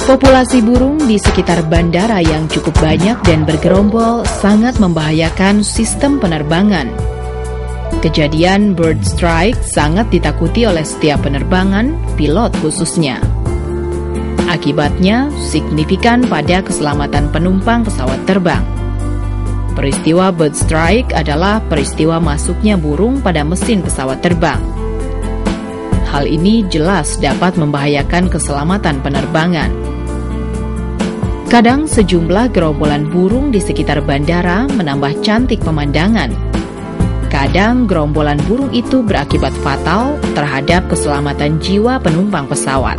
Populasi burung di sekitar bandara yang cukup banyak dan bergerombol sangat membahayakan sistem penerbangan. Kejadian bird strike sangat ditakuti oleh setiap penerbangan, pilot khususnya. Akibatnya signifikan pada keselamatan penumpang pesawat terbang. Peristiwa bird strike adalah peristiwa masuknya burung pada mesin pesawat terbang. Hal ini jelas dapat membahayakan keselamatan penerbangan. Kadang sejumlah gerombolan burung di sekitar bandara menambah cantik pemandangan. Kadang gerombolan burung itu berakibat fatal terhadap keselamatan jiwa penumpang pesawat.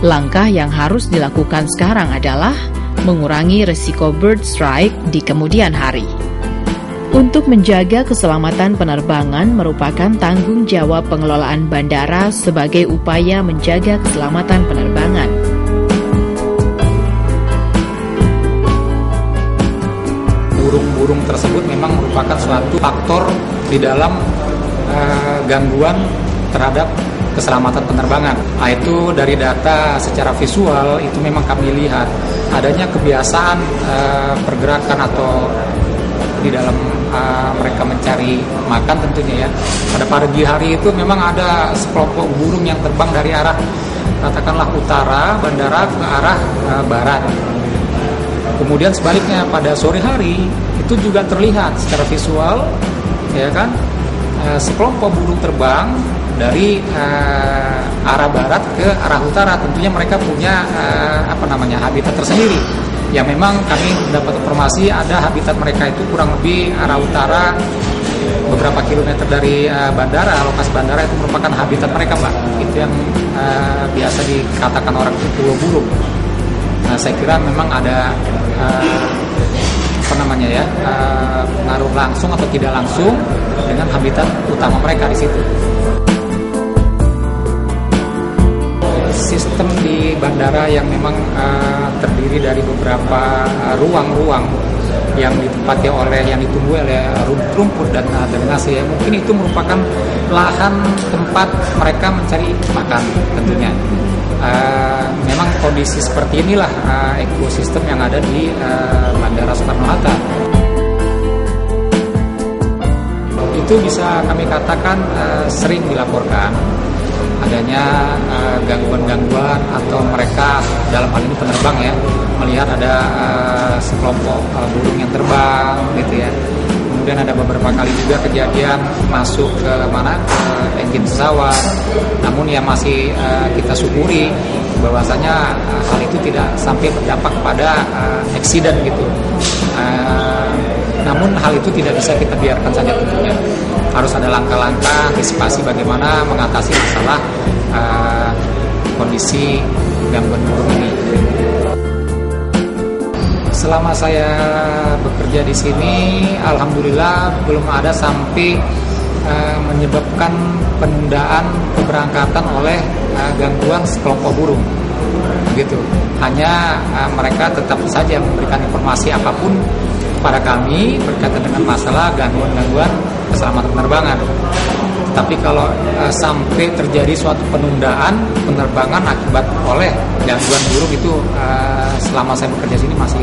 Langkah yang harus dilakukan sekarang adalah mengurangi risiko bird strike di kemudian hari. Untuk menjaga keselamatan penerbangan merupakan tanggung jawab pengelolaan bandara sebagai upaya menjaga keselamatan penerbangan. Burung-burung tersebut memang merupakan suatu faktor di dalam gangguan terhadap keselamatan penerbangan. Itu dari data secara visual itu memang kami lihat adanya kebiasaan pergerakan atau di dalam mereka mencari makan tentunya ya. Pada pagi hari itu memang ada sekelompok burung yang terbang dari arah katakanlah utara bandara ke arah barat. Kemudian sebaliknya pada sore hari itu juga terlihat secara visual ya kan sekelompok burung terbang dari arah barat ke arah utara. Tentunya mereka punya habitat tersendiri. Ya memang kami mendapat informasi ada habitat mereka itu kurang lebih arah utara beberapa kilometer dari bandara, lokasi bandara itu merupakan habitat mereka, Mbak. Itu yang biasa dikatakan orang itu pulau burung. Nah, saya kira memang ada pengaruh langsung atau tidak langsung dengan habitat utama mereka di situ. Sistem di bandara yang memang terdiri dari beberapa ruang-ruang yang ditempati yang ditunggu oleh rumput dan drainase, mungkin itu merupakan lahan tempat mereka mencari makan tentunya. Memang kondisi seperti inilah ekosistem yang ada di Bandara Soekarno-Hatta. Itu bisa kami katakan sering dilaporkan adanya gangguan-gangguan atau mereka dalam hal ini penerbang ya melihat ada sekelompok burung yang terbang gitu ya. Kemudian ada beberapa kali juga kejadian masuk ke engine pesawat. Namun ya masih kita syukuri bahwasanya hal itu tidak sampai berdampak pada eksiden gitu. Namun hal itu tidak bisa kita biarkan saja tentunya. Harus ada langkah-langkah antisipasi bagaimana mengatasi masalah kondisi gangguan burung ini. Selama saya bekerja di sini, alhamdulillah belum ada sampai menyebabkan penundaan keberangkatan oleh gangguan sekelompok burung. Begitu. Hanya mereka tetap saja memberikan informasi apapun pada kami berkaitan dengan masalah gangguan-gangguan keselamatan penerbangan. Tapi kalau sampai terjadi suatu penundaan penerbangan akibat oleh gangguan burung itu selama saya bekerja sini masih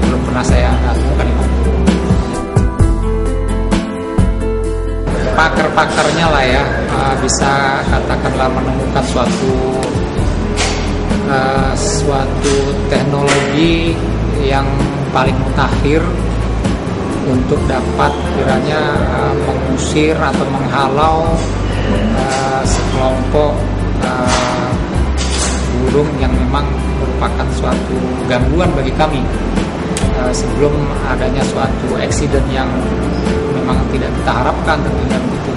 belum pernah saya temukan itu. Pakar-pakarnya lah ya bisa katakanlah menemukan suatu teknologi yang paling mutakhir untuk dapat kiranya mengusir atau menghalau sekelompok burung yang memang merupakan suatu gangguan bagi kami sebelum adanya suatu eksiden yang memang tidak kita harapkan tentunya begitu.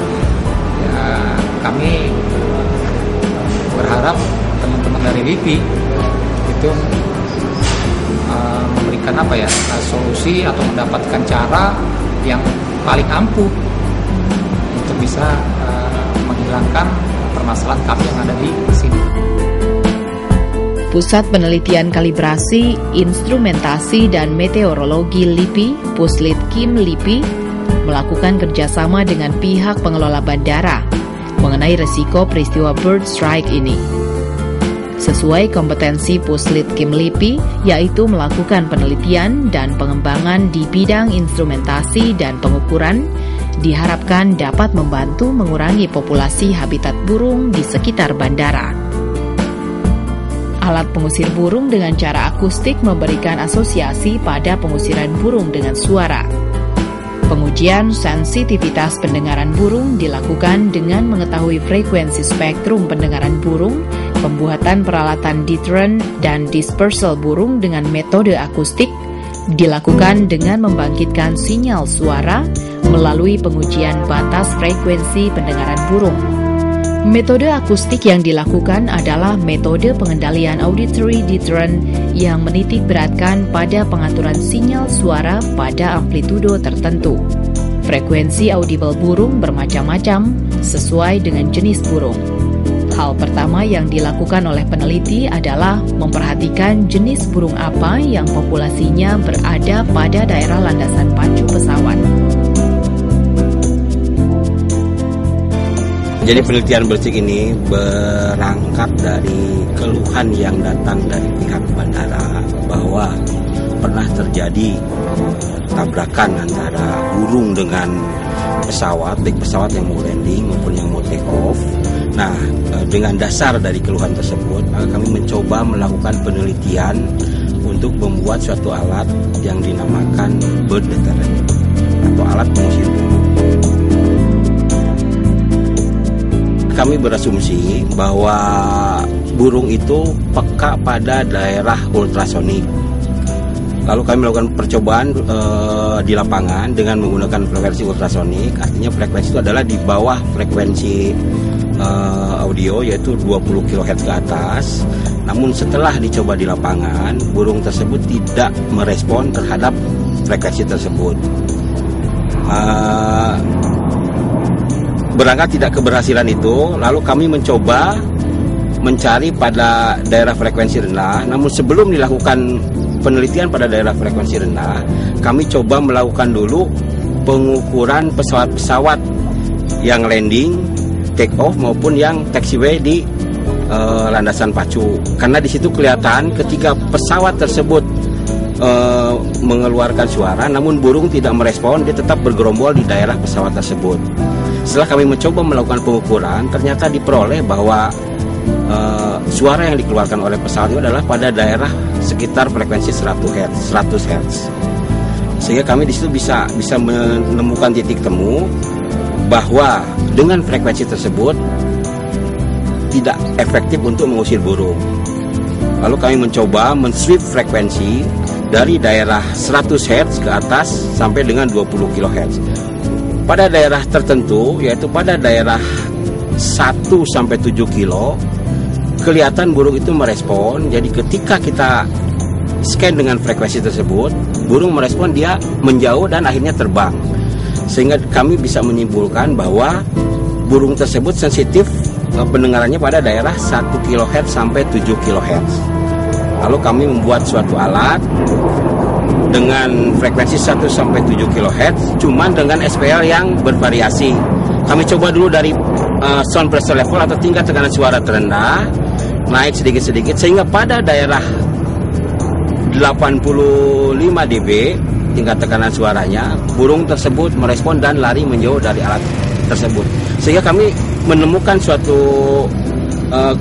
Ya, kami berharap teman-teman dari LIPI itu memberikan solusi atau mendapatkan cara yang paling ampuh untuk bisa menghilangkan permasalahan kami yang ada di sini. Pusat Penelitian Kalibrasi, Instrumentasi dan Meteorologi LIPI, Puslitkim LIPI, melakukan kerjasama dengan pihak pengelola bandara mengenai risiko peristiwa bird strike ini. sesuai kompetensi Puslit Kim LIPI, yaitu melakukan penelitian dan pengembangan di bidang instrumentasi dan pengukuran, diharapkan dapat membantu mengurangi populasi habitat burung di sekitar bandara. Alat pengusir burung dengan cara akustik memberikan asosiasi pada pengusiran burung dengan suara. Pengujian sensitivitas pendengaran burung dilakukan dengan mengetahui frekuensi spektrum pendengaran burung, pembuatan peralatan deterrent dan dispersal burung dengan metode akustik, dilakukan dengan membangkitkan sinyal suara melalui pengujian batas frekuensi pendengaran burung. Metode akustik yang dilakukan adalah metode pengendalian auditory deterrent yang menitik beratkan pada pengaturan sinyal suara pada amplitudo tertentu. Frekuensi audible burung bermacam-macam sesuai dengan jenis burung. Hal pertama yang dilakukan oleh peneliti adalah memperhatikan jenis burung apa yang populasinya berada pada daerah landasan pacu pesawat. Jadi penelitian bersih ini berangkat dari keluhan yang datang dari pihak bandara bahwa pernah terjadi tabrakan antara burung dengan pesawat, baik pesawat yang mau landing maupun yang mau take off. Nah, dengan dasar dari keluhan tersebut, kami mencoba melakukan penelitian untuk membuat suatu alat yang dinamakan bird deterrent atau alat pengusir burung. Kami berasumsi bahwa burung itu peka pada daerah ultrasonik. Lalu kami melakukan percobaan di lapangan dengan menggunakan frekuensi ultrasonik. Artinya frekuensi itu adalah di bawah frekuensi audio, yaitu 20 kHz ke atas. Namun setelah dicoba di lapangan, burung tersebut tidak merespon terhadap frekuensi tersebut. Berangkat tidak keberhasilan itu, lalu kami mencoba mencari pada daerah frekuensi rendah. Namun sebelum dilakukan penelitian pada daerah frekuensi rendah, kami coba melakukan dulu pengukuran pesawat-pesawat yang landing, take off maupun yang taxiway di landasan pacu. Karena di situ kelihatan ketika pesawat tersebut mengeluarkan suara, namun burung tidak merespon, dia tetap bergerombol di daerah pesawat tersebut. Setelah kami mencoba melakukan pengukuran, ternyata diperoleh bahwa suara yang dikeluarkan oleh pesawat itu adalah pada daerah sekitar frekuensi 100 Hz. Sehingga kami di situ bisa menemukan titik temu bahwa dengan frekuensi tersebut tidak efektif untuk mengusir burung. Lalu kami mencoba men-sweep frekuensi dari daerah 100 Hz ke atas sampai dengan 20 kHz. Pada daerah tertentu, yaitu pada daerah 1-7 kilo, kelihatan burung itu merespon. Jadi ketika kita scan dengan frekuensi tersebut, burung merespon, dia menjauh dan akhirnya terbang. Sehingga kami bisa menyimpulkan bahwa burung tersebut sensitif pendengarannya pada daerah 1 kHz sampai 7 kHz. Lalu kami membuat suatu alat dengan frekuensi 1-7 kHz, cuman dengan SPL yang bervariasi. Kami coba dulu dari sound pressure level atau tingkat tekanan suara terendah, naik sedikit-sedikit, sehingga pada daerah 85 dB tingkat tekanan suaranya, burung tersebut merespon dan lari menjauh dari alat tersebut. Sehingga kami menemukan suatu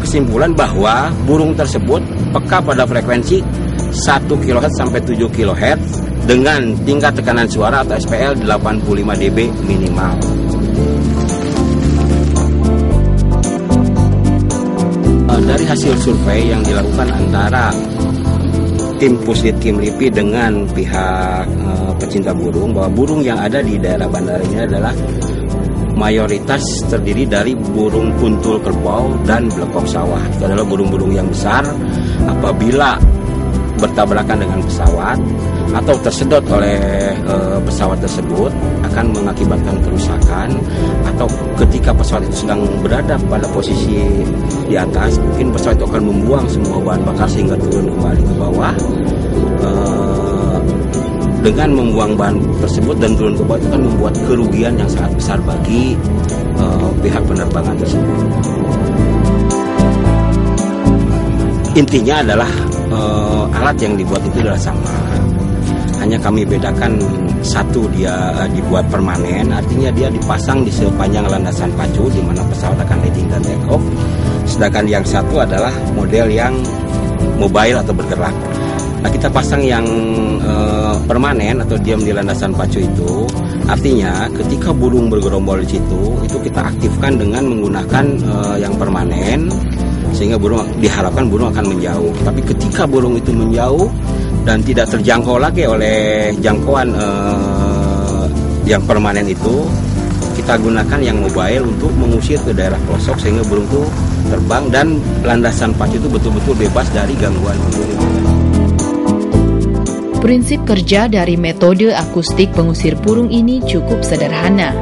kesimpulan bahwa burung tersebut peka pada frekuensi 1 kHz sampai 7 kHz dengan tingkat tekanan suara atau SPL 85 dB minimal. Dari hasil survei yang dilakukan antara tim Puslit Kim LIPI dengan pihak pecinta burung, bahwa burung yang ada di daerah bandara ini adalah mayoritas terdiri dari burung kuntul kerbau dan blekok sawah. Itu adalah burung-burung yang besar. Apabila bertabrakan dengan pesawat atau tersedot oleh pesawat tersebut akan mengakibatkan kerusakan, atau ketika pesawat itu sedang berada pada posisi di atas, mungkin pesawat itu akan membuang semua bahan bakar sehingga turun kembali ke bawah. Dengan membuang bahan tersebut dan turun ke bawah itu akan membuat kerugian yang sangat besar bagi pihak penerbangan tersebut. intinya adalah alat yang dibuat itu adalah sama. Hanya kami bedakan satu dia dibuat permanen, artinya dia dipasang di sepanjang landasan pacu di mana pesawat akan landing dan take off. Sedangkan yang satu adalah model yang mobile atau bergerak. Nah, kita pasang yang permanen atau diam di landasan pacu itu, artinya ketika burung bergerombol di situ, itu kita aktifkan dengan menggunakan yang permanen, sehingga diharapkan burung akan menjauh. Tapi ketika burung itu menjauh dan tidak terjangkau lagi oleh jangkauan yang permanen itu, kita gunakan yang mobile untuk mengusir ke daerah pelosok sehingga burung itu terbang dan landasan pacu itu betul-betul bebas dari gangguan burung. Prinsip kerja dari metode akustik pengusir burung ini cukup sederhana,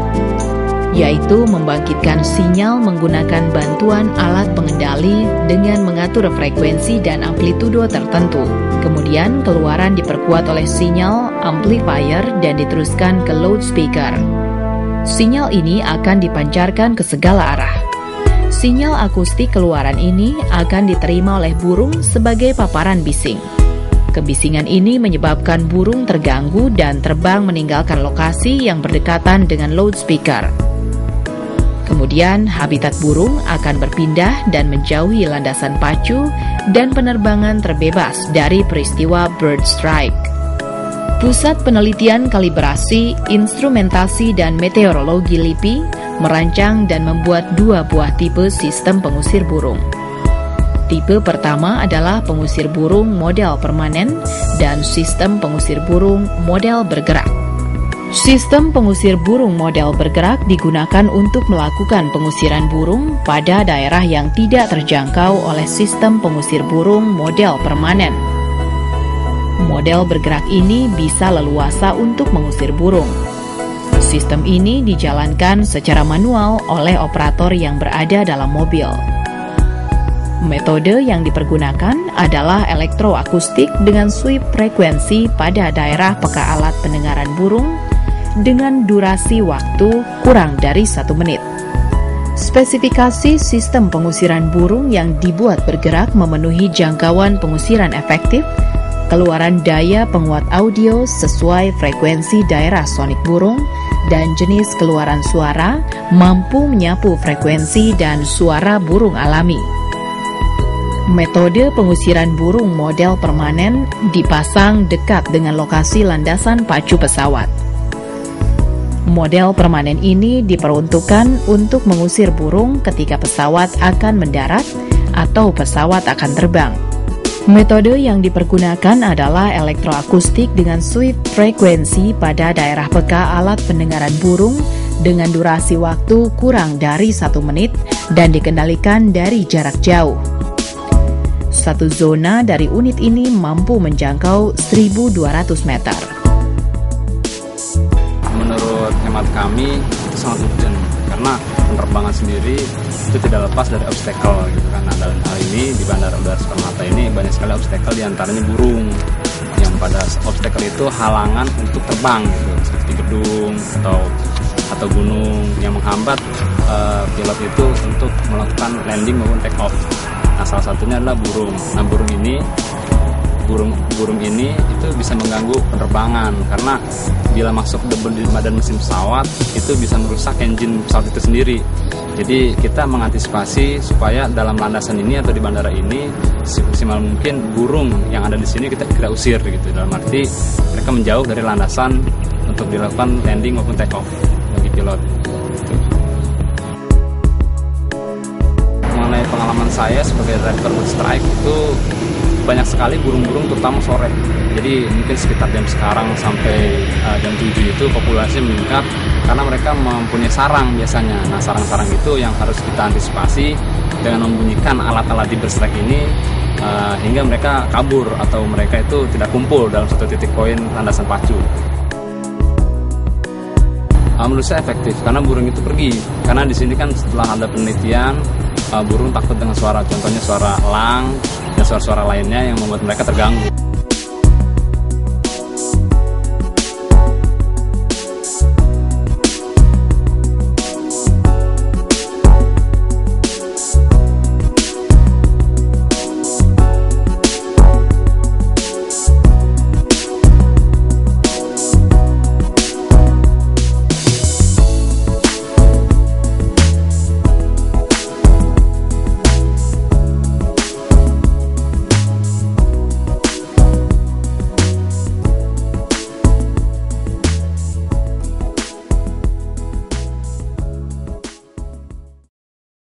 yaitu membangkitkan sinyal menggunakan bantuan alat pengendali dengan mengatur frekuensi dan amplitudo tertentu. Kemudian keluaran diperkuat oleh sinyal amplifier dan diteruskan ke loudspeaker. Sinyal ini akan dipancarkan ke segala arah. Sinyal akustik keluaran ini akan diterima oleh burung sebagai paparan bising. Kebisingan ini menyebabkan burung terganggu dan terbang meninggalkan lokasi yang berdekatan dengan loudspeaker. Kemudian habitat burung akan berpindah dan menjauhi landasan pacu dan penerbangan terbebas dari peristiwa bird strike. Pusat Penelitian Kalibrasi, Instrumentasi dan Meteorologi LIPI merancang dan membuat 2 buah tipe sistem pengusir burung. Tipe pertama adalah pengusir burung model permanen dan sistem pengusir burung model bergerak. Sistem pengusir burung model bergerak digunakan untuk melakukan pengusiran burung pada daerah yang tidak terjangkau oleh sistem pengusir burung model permanen. Model bergerak ini bisa leluasa untuk mengusir burung. Sistem ini dijalankan secara manual oleh operator yang berada dalam mobil. Metode yang dipergunakan adalah elektroakustik dengan sweep frekuensi pada daerah peka alat pendengaran burung dengan durasi waktu kurang dari 1 menit. Spesifikasi sistem pengusiran burung yang dibuat bergerak memenuhi jangkauan pengusiran efektif, keluaran daya penguat audio sesuai frekuensi daerah sonik burung, dan jenis keluaran suara mampu menyapu frekuensi dan suara burung alami. Metode pengusiran burung model permanen dipasang dekat dengan lokasi landasan pacu pesawat. Model permanen ini diperuntukkan untuk mengusir burung ketika pesawat akan mendarat atau pesawat akan terbang. Metode yang dipergunakan adalah elektroakustik dengan sweep frekuensi pada daerah peka alat pendengaran burung dengan durasi waktu kurang dari 1 menit dan dikendalikan dari jarak jauh. Satu zona dari unit ini mampu menjangkau 1.200 meter. Menurut hemat kami itu sangat urgent karena penerbangan sendiri itu tidak lepas dari obstacle gitu kan. Nah, dalam hal ini di Bandara Udara Soekarno-Hatta ini banyak sekali obstacle, diantaranya burung yang pada obstacle itu halangan untuk terbang gitu, seperti gedung atau gunung yang menghambat pilot itu untuk melakukan landing maupun take off. Nah, salah satunya adalah burung. Nah, burung ini itu bisa mengganggu penerbangan karena bila masuk debu di badan mesin pesawat itu bisa merusak engine pesawat itu sendiri. Jadi kita mengantisipasi supaya dalam landasan ini atau di bandara ini semaksimal mungkin burung yang ada di sini kita usir gitu. Dalam arti mereka menjauh dari landasan untuk dilakukan landing maupun take off bagi pilot. Mengenai pengalaman saya sebagai driver bird strike itu banyak sekali burung-burung terutama sore. Jadi mungkin sekitar jam sekarang sampai jam 7 itu populasi meningkat karena mereka mempunyai sarang biasanya. Nah, sarang-sarang itu yang harus kita antisipasi dengan membunyikan alat-alat di bird strike ini hingga mereka kabur atau mereka itu tidak kumpul dalam satu titik poin landasan pacu. Menurut saya efektif karena burung itu pergi. Karena di sini kan setelah ada penelitian burung takut dengan suara, contohnya suara elang dan suara-suara lainnya yang membuat mereka terganggu.